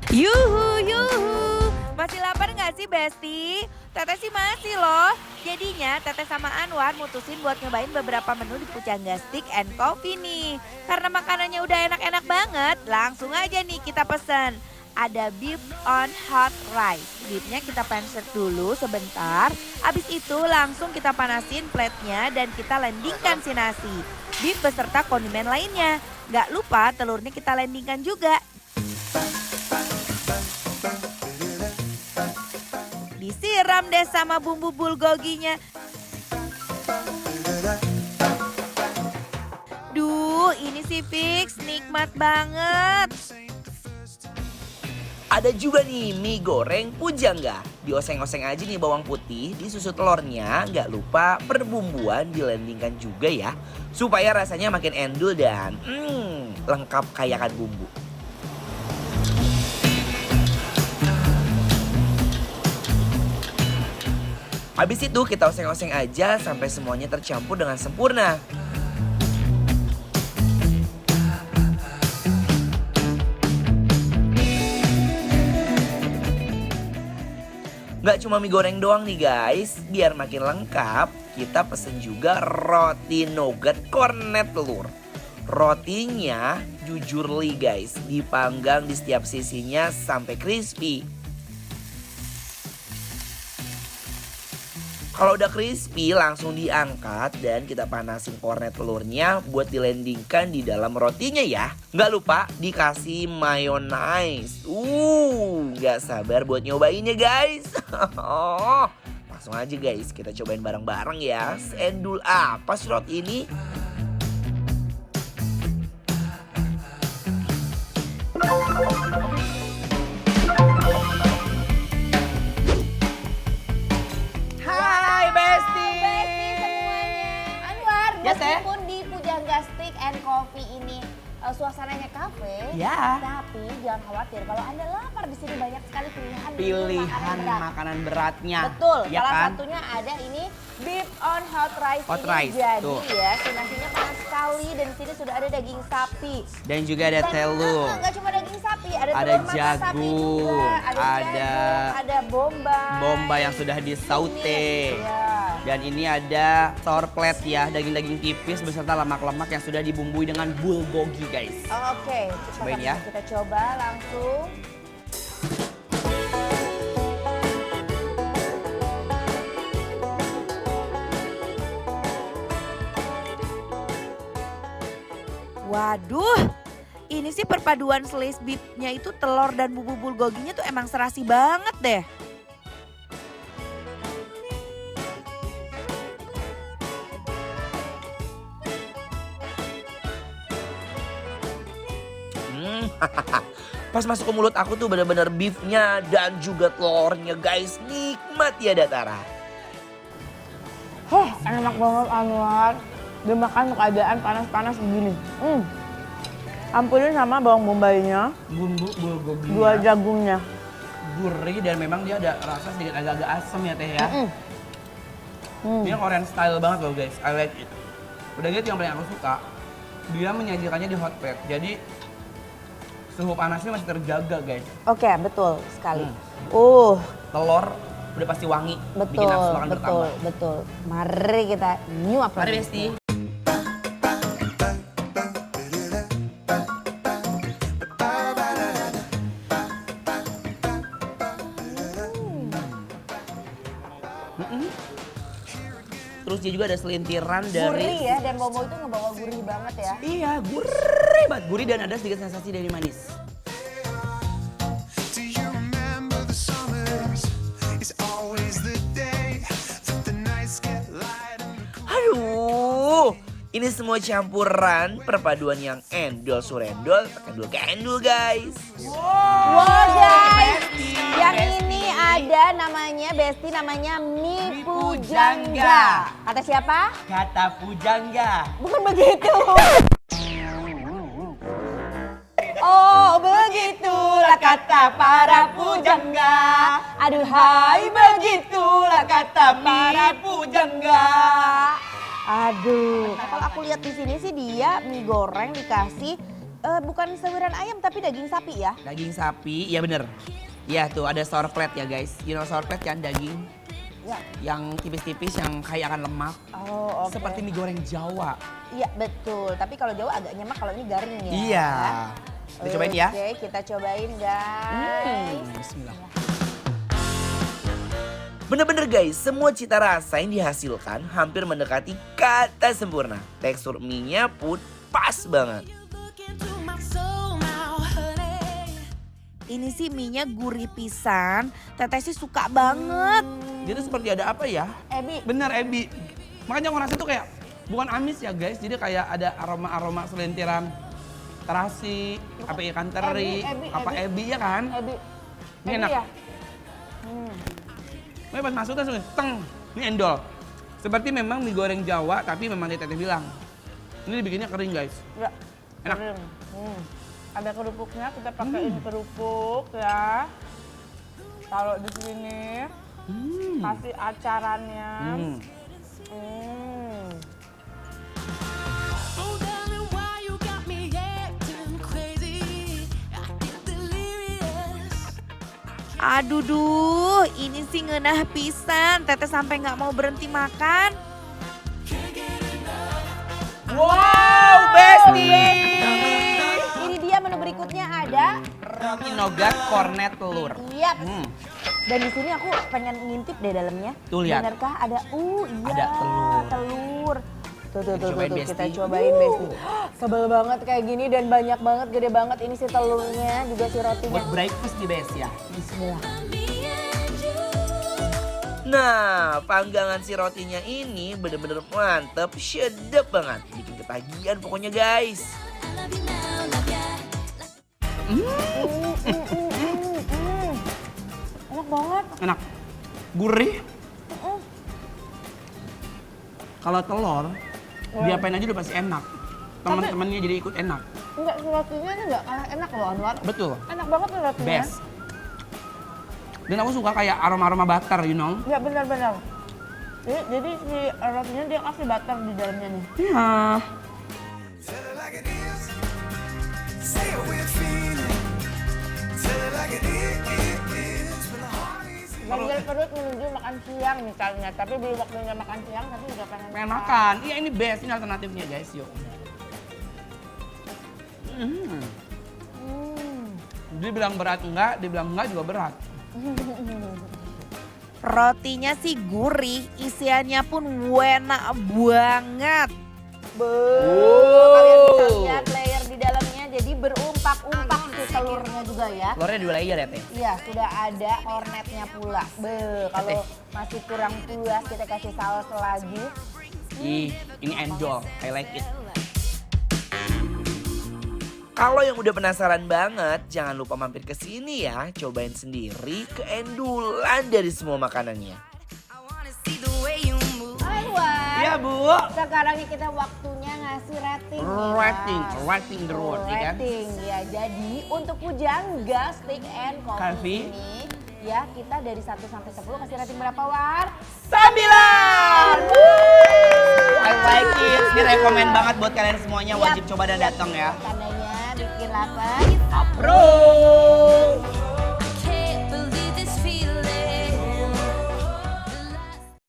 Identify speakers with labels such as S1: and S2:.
S1: Yuhu, yuhu. Masih lapar nggak sih Besti? Teteh sih masih loh. Jadinya Teteh sama Anwar mutusin buat nyobain beberapa menu di Pujangga Steak and Coffee nih. Karena makanannya udah enak-enak banget, langsung aja nih kita pesen. Ada beef on hot rice. Beefnya kita penset dulu sebentar. Abis itu langsung kita panasin platenya dan kita landingkan si nasi. Beef beserta kondimen lainnya. Gak lupa telurnya kita landingkan juga. Disiram deh sama bumbu bulgoginya. Duh, ini sih fix nikmat banget.
S2: Ada juga nih mie goreng pujangga. Dioseng-oseng aja nih bawang putih, disusu telurnya. Nggak lupa perbumbuan dilandingkan juga ya. Supaya rasanya makin endul dan lengkap kayakan bumbu. Habis itu kita oseng-oseng aja sampai semuanya tercampur dengan sempurna. Gak cuma mie goreng doang nih guys, biar makin lengkap kita pesen juga roti nugget kornet telur. Rotinya jujur li guys, dipanggang di setiap sisinya sampai crispy. Kalau udah crispy langsung diangkat dan kita panasin kornet telurnya buat dilandingkan di dalam rotinya ya. Nggak lupa dikasih mayonnaise. Nggak sabar buat nyobainnya guys. Langsung aja guys kita cobain bareng-bareng ya. Seendul apa sih roti ini?
S3: Meskipun di Pujangga Steak and Coffee ini suasananya kafe,
S4: Ya.
S3: tapi jangan khawatir kalau Anda lapar di sini banyak sekali pilihan
S4: Pilihan
S3: berat.
S4: makanan beratnya.
S3: Betul,
S4: Ya
S3: salah
S4: kan?
S3: satunya ada ini beef on hot rice
S4: Hot
S3: ini.
S4: rice,
S3: Jadi
S4: tuh.
S3: ya, si nasinya panas sekali dan di sini sudah ada daging sapi.
S4: Dan juga ada telur.
S3: Enggak cuma daging sapi, ada
S4: Ada
S3: telur mata sapi
S4: jagung,
S3: juga, ada
S4: ada
S3: jagung, ada bombay.
S4: Bombay yang sudah disaute.
S3: Ya.
S4: Dan ini ada sour plate ya, daging-daging tipis beserta lemak-lemak yang sudah dibumbui dengan bulgogi guys.
S3: Oke,
S4: Cobain ya.
S3: kita coba langsung.
S1: Waduh, ini sih perpaduan slice beefnya itu telur dan bumbu bulgoginya tuh emang serasi banget deh.
S2: Pas masuk ke mulut aku tuh bener-bener beefnya dan juga telurnya guys. Nikmat ya Datara.
S3: Enak banget Anwar. Dia makan keadaan panas-panas begini. Ampunin sama bawang bombaynya,
S4: Bumbu bulgogi
S3: dua jagungnya.
S4: gurih dan memang dia ada rasa sedikit agak-agak asam ya teh ya. Dia Korean style banget loh guys, I like it. Udah gitu yang paling aku suka, dia menyajikannya di hot plate. Jadi suhu panasnya masih terjaga guys.
S3: Oke, betul sekali.
S4: Telur udah pasti wangi, bikin
S3: Betul,
S4: nafsu makan
S3: betul,
S4: bertambah.
S3: betul. Mari kita nyuap
S4: Mari
S3: lagi.
S4: Besti. Terus dia juga ada selintiran dari
S3: Gurih ya, dan bobo itu ngebawa gurih banget ya.
S4: Iya, gurih banget. Gurih dan ada sedikit sensasi dari manis.
S5: Do you remember the summers? It's always the day that the nights get light and the
S2: Aduh, ini semua campuran perpaduan yang endol surendol, kendul guys.
S3: Wow guys, yang ini ada namanya Besti, namanya mie pujangga. Kata siapa?
S4: Kata pujangga.
S3: Bukan begitu. Oh begitulah kata para pujangga. Aduhai begitulah kata para pujangga. Aduh, kalau aku lihat di sini sih dia mie goreng dikasih
S1: bukan sawiran ayam tapi daging sapi ya?
S4: Daging sapi, iya bener. Iya tuh ada sour flat ya guys. You know sour flat kan daging
S1: Ya.
S4: yang tipis-tipis yang kaya akan lemak.
S1: Oh, oke.
S4: Seperti mie goreng Jawa.
S1: Iya betul, tapi kalau Jawa agak nyemak, kalau ini garing ya.
S4: Iya. Kita cobain ya.
S1: Oke, kita cobain guys.
S4: Bismillah.
S2: Bener-bener guys, semua cita rasa yang dihasilkan hampir mendekati kata sempurna. Tekstur mie-nya pun pas banget.
S1: Ini sih mie-nya gurih pisan, Teteh sih suka banget.
S4: Jadi seperti ada apa ya?
S1: Ebi,
S4: Bener Ebi. Makanya orang rasa tuh kayak bukan amis ya guys. Jadi kayak ada aroma-aroma selintiran terasi, apa ikan teri, apa ebi ya kan?
S1: Ebi.
S4: Ini
S1: Ebi
S4: enak.
S1: ya?
S4: Ini pas masuk langsung teng, ini endol. Seperti memang mie goreng Jawa, tapi memang Teteh bilang. Ini dibikinnya kering guys.
S3: Ya,
S4: Enak.
S3: kering. Ada kerupuknya, kita pakai ini kerupuk ya. Taruh di sini, kasih acarannya.
S5: Oh, darling, why you got me acting crazy? I get delirious.
S1: Aduh duh, ini sih ngenah pisan. Teteh sampai nggak mau berhenti makan.
S4: Wow, Besti!
S1: Ini dia menu berikutnya ada.
S4: Roti nougat kornet telur.
S1: Iya. Dan di sini aku pengen ngintip deh dalamnya.
S4: Tuh, lihat.
S1: Benarkah ada? Iya.
S4: Ada telur.
S1: Telur. Tuh,
S4: Cobain,
S1: tuh,
S4: Besti.
S1: kita cobain Besti. Sebel banget kayak gini dan banyak banget, gede banget ini si telurnya, juga si rotinya.
S4: Buat breakfast di Best ya.
S1: Bismillah.
S2: Nah, panggangan si rotinya ini bener-bener mantep, sedep banget. Bikin ketagihan pokoknya guys.
S1: Enak banget.
S4: Enak. Gurih. Kalau telur, diapain aja udah pasti enak. Teman-temannya jadi ikut enak.
S3: Enggak, si rotinya ini enggak kalah enak loh Anwar.
S4: Betul.
S3: Enak banget nih rotinya.
S4: Best. Dan aku suka kayak aroma-aroma butter, you know.
S3: Ya benar-benar. Jadi si rotinya dia kasih butter di dalamnya nih.
S4: Iya.
S5: Tell it like it is. Say it with feeling. Tell it like it is. When the heart is
S3: Ganjil perut menuju makan siang misalnya, tapi belum waktunya makan siang tapi udah
S4: Pengen makan. Iya ini best, ini alternatifnya guys, yuk. Dibilang berat enggak, dibilang enggak juga berat.
S1: Rotinya sih gurih, isiannya pun enak banget. Kalian bisa lihat layer di dalamnya, jadi berumpak-umpak si telurnya juga ya.
S4: Telurnya 2 layer ya teh.
S1: Iya, sudah ada kornetnya pula. Kalau masih kurang puas kita kasih saus lagi.
S4: Ih, ini endol, I like it.
S2: Kalau yang udah penasaran banget, jangan lupa mampir ke sini ya. Cobain sendiri keendulan dari semua makanannya.
S1: Anwar,
S4: Iya bu.
S1: sekarang ini kita waktunya ngasih rating.
S4: Rating the road, ya kan?
S1: Rating ya. Jadi untuk Pujangga Steak and
S4: Coffee.
S1: Coffee ini ya kita dari 1 sampai 10 kasih rating berapa War?
S4: 9! I like it. Ini rekomen banget buat kalian semuanya, wajib coba dan datang ya.
S1: Tandanya bikin lapar.
S4: Approve!